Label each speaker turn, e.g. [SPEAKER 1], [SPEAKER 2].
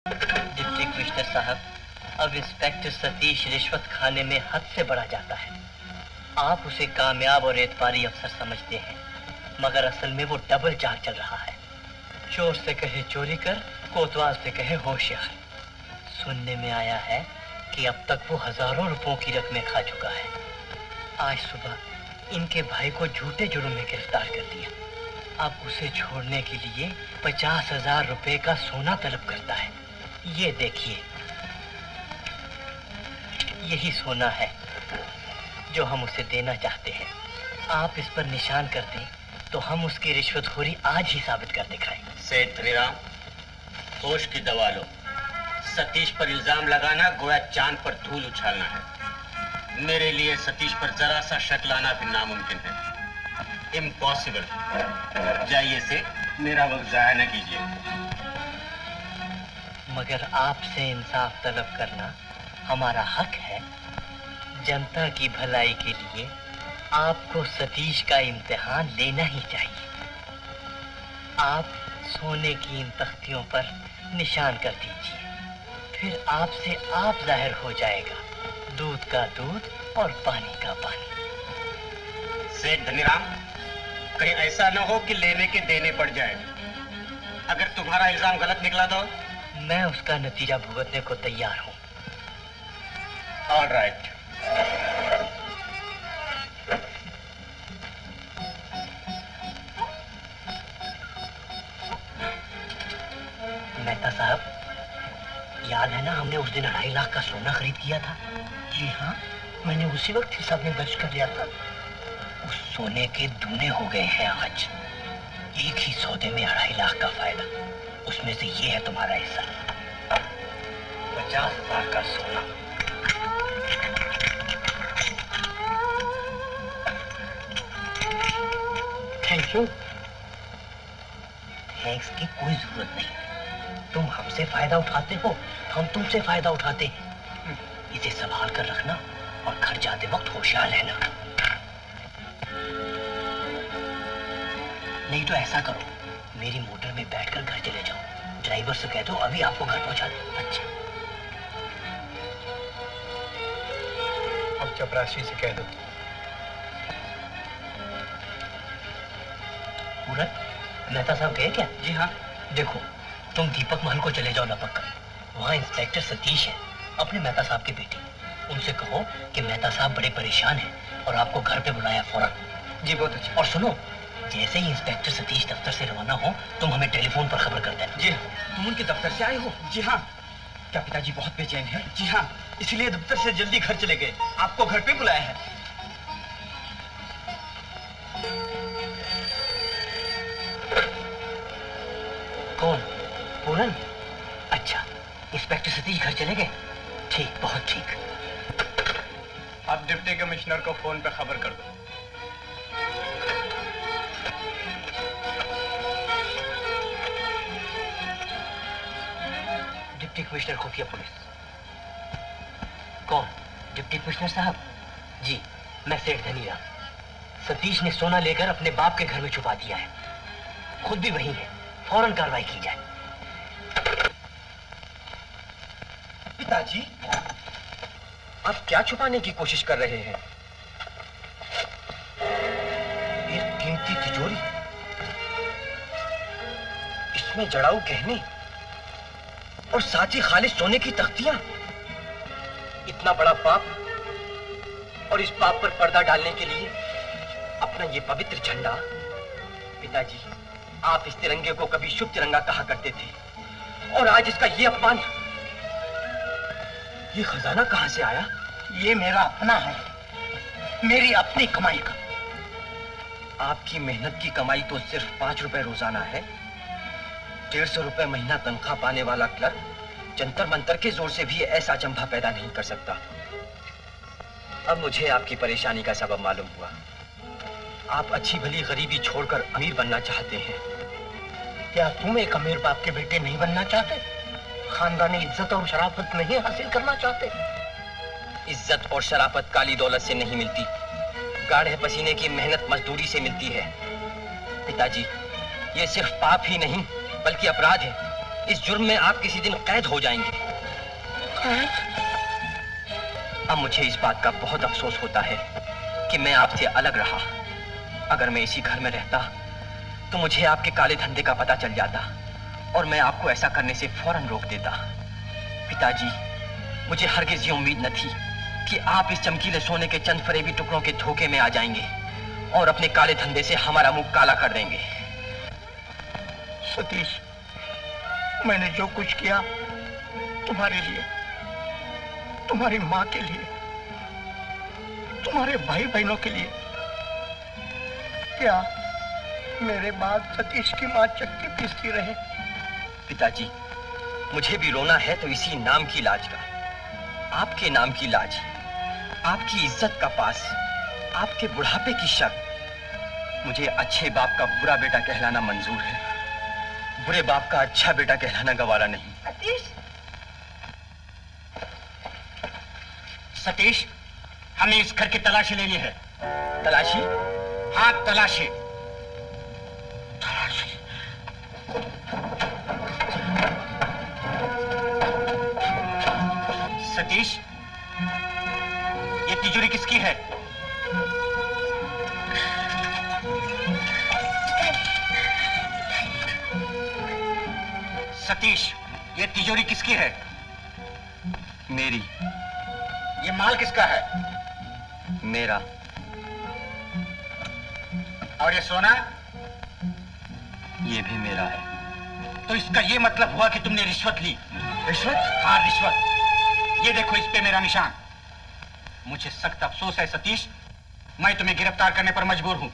[SPEAKER 1] Deputy commissioner साहब, अब inspector Satish रिश्वत खाने में हद से बढ़ा जाता है। आप उसे कामयाब और एतबारी अफसर समझते हैं, मगर असल में वो डबल चाल चल रहा है। चोर से कहे चोरी कर, कोतवाल से कहे होशियार। सुनने में आया है कि अब तक वो हजारों रुपयों की रकमें खा चुका है। आज सुबह इनके भाई को झूठे जुर्म में गिरफ्तार कर दिया। अब उसे छोड़ने के लिए 50,000 रुपए का सोना तलब करता है। ये देखिए, यही सोना है जो हम उसे देना चाहते हैं। आप इस पर निशान कर दें तो हम उसकी रिश्वतखोरी आज ही साबित कर दिखाएं।
[SPEAKER 2] सेठ धनीराम, होश की दवा लो। सतीश पर इल्जाम लगाना गोया चांद पर धूल उछालना है। मेरे लिए सतीश पर जरा सा शक लाना भी नामुमकिन है। इम्पॉसिबल। जाइए से, मेरा वक्त जाया न कीजिए।
[SPEAKER 1] मगर आपसे इंसाफ तलब करना हमारा हक है। जनता की भलाई के लिए आपको सतीश का इम्तिहान लेना ही चाहिए। आप सोने की इन तख्तियों पर निशान कर दीजिए, फिर आपसे आप जाहिर हो जाएगा, दूध का दूध और पानी का पानी।
[SPEAKER 2] सेठ धनीराम, कहीं ऐसा न हो कि लेने के देने पड़ जाए। अगर तुम्हारा इल्जाम गलत निकला तो
[SPEAKER 1] मैं उसका नतीजा भुगतने को तैयार हूं।
[SPEAKER 2] All right.
[SPEAKER 1] मेहता साहब, याद है ना हमने उस दिन 2.5 लाख का सोना खरीद किया था? जी हाँ, मैंने उसी वक्त हिसाब में दर्ज कर लिया था। उस सोने के दूने हो गए हैं आज। एक ही सौदे में 2.5 लाख का फायदा। उसमें से ये है तुम्हारा हिस्सा, 50,000 का सोना। Thank you. थैंक्स की कोई जरूरत नहीं। तुम हमसे फायदा उठाते हो, हम तुमसे फायदा उठाते हैं। इसे संभाल कर रखना और घर जाते वक्त होशियार रहना। नहीं तो ऐसा करो, मेरी मोटर में बैठकर घर चले जाओ। ड्राइवर से कह दो अभी आपको घर पहुंचा दे। अच्छा,
[SPEAKER 3] अब चपरासी से कह दो।
[SPEAKER 1] पूरन, मेहता साहब गए क्या?
[SPEAKER 2] जी हाँ।
[SPEAKER 1] देखो, तुम दीपक महल को चले जाओ लपक कर। वहाँ इंस्पेक्टर सतीश है, अपने मेहता साहब के बेटे। उनसे कहो कि मेहता साहब बड़े परेशान हैं और आपको घर पे बुलाया फौरन।
[SPEAKER 2] जी बहुत अच्छा।
[SPEAKER 1] और सुनो, जैसे ही इंस्पेक्टर सतीश दफ्तर से रवाना हो, तुम हमें टेलीफोन पर खबर कर देना।
[SPEAKER 2] जी हाँ।
[SPEAKER 3] तुम उनके दफ्तर से आए हो? जी हाँ। क्या पिताजी बहुत बेचैन हैं? जी हाँ, इसलिए दफ्तर से जल्दी घर चले गए। आपको घर पे बुलाया है।
[SPEAKER 1] कौन? पूरन? अच्छा, इंस्पेक्टर सतीश घर चले गए। ठीक, बहुत ठीक।
[SPEAKER 3] अब डिप्टी कमिश्नर को फोन पे खबर कर दो।
[SPEAKER 1] डिप्टी कमिश्नर खुफिया पुलिस। कौन? डिप्टी कमिश्नर साहब? जी, मैं सेठ धनीराम। सतीश ने सोना लेकर अपने बाप के घर में छुपा दिया है। खुद भी वही है, फौरन कार्रवाई की जाए।
[SPEAKER 3] पिताजी, आप क्या छुपाने की कोशिश कर रहे हैं? एक कीमती तिजोरी, इसमें जड़ाऊ गहने और साथ ही खालिस सोने की तख्तियां। इतना बड़ा पाप और इस पाप पर पर्दा डालने के लिए अपना ये पवित्र झंडा। पिताजी, आप इस तिरंगे को कभी शुभ तिरंगा कहा करते थे और आज इसका ये अपमान। ये खजाना कहां से आया?
[SPEAKER 1] ये मेरा अपना है, मेरी अपनी कमाई का।
[SPEAKER 3] आपकी मेहनत की कमाई तो सिर्फ 5 रुपए रोजाना है। 150 रुपए महीना तनख्वाह पाने वाला क्लर्क जंतर मंतर के जोर से भी ऐसा अचंभा पैदा नहीं कर सकता। अब मुझे आपकी परेशानी का सबब मालूम हुआ। आप अच्छी भली गरीबी छोड़कर अमीर बनना चाहते हैं।
[SPEAKER 1] क्या तुम एक अमीर बाप के बेटे नहीं बनना चाहते? खानदानी इज्जत और शराफत नहीं हासिल करना चाहते?
[SPEAKER 3] इज्जत और शराफत काली दौलत से नहीं मिलती, गाढ़े पसीने की मेहनत मजदूरी से मिलती है। पिताजी, ये सिर्फ पाप ही नहीं बल्कि अपराध है। इस जुर्म में आप किसी दिन कैद हो जाएंगे। अब मुझे इस बात का बहुत अफसोस होता है कि मैं आपसे अलग रहा। अगर मैं इसी घर में रहता तो मुझे आपके काले धंधे का पता चल जाता और मैं आपको ऐसा करने से फौरन रोक देता। पिताजी, मुझे हरगिज ये उम्मीद न थी कि आप इस चमकीले सोने के चंद फरेबी टुकड़ों के धोखे में आ जाएंगे और अपने काले धंधे से हमारा मुंह काला कर देंगे।
[SPEAKER 4] सतीश, मैंने जो कुछ किया तुम्हारे लिए, तुम्हारी माँ के लिए, तुम्हारे भाई बहनों के लिए। क्या मेरे बाद सतीश की माँ चक्की पीसती रहे?
[SPEAKER 3] पिताजी, मुझे भी रोना है तो इसी नाम की लाज का, आपके नाम की लाज, आपकी इज्जत का पास, आपके बुढ़ापे की शर्म। मुझे अच्छे बाप का बुरा बेटा कहलाना मंजूर है, बुरे बाप का अच्छा बेटा कहलाना गवारा नहीं।
[SPEAKER 4] सतीश,
[SPEAKER 2] सतीश, हमें इस घर की तलाशी लेनी है।
[SPEAKER 3] तलाशी?
[SPEAKER 2] हाँ, तलाशी। सतीश, ये तिजोरी किसकी है? सतीश, ये तिजोरी किसकी है?
[SPEAKER 3] मेरी।
[SPEAKER 2] ये माल किसका है?
[SPEAKER 3] मेरा।
[SPEAKER 2] और ये सोना?
[SPEAKER 3] ये भी मेरा है।
[SPEAKER 2] तो इसका ये मतलब हुआ कि तुमने रिश्वत ली।
[SPEAKER 3] रिश्वत?
[SPEAKER 2] हाँ, रिश्वत। ये देखो, इस पे मेरा निशान। मुझे सख्त अफसोस है सतीश, मैं तुम्हें गिरफ्तार करने पर मजबूर हूं।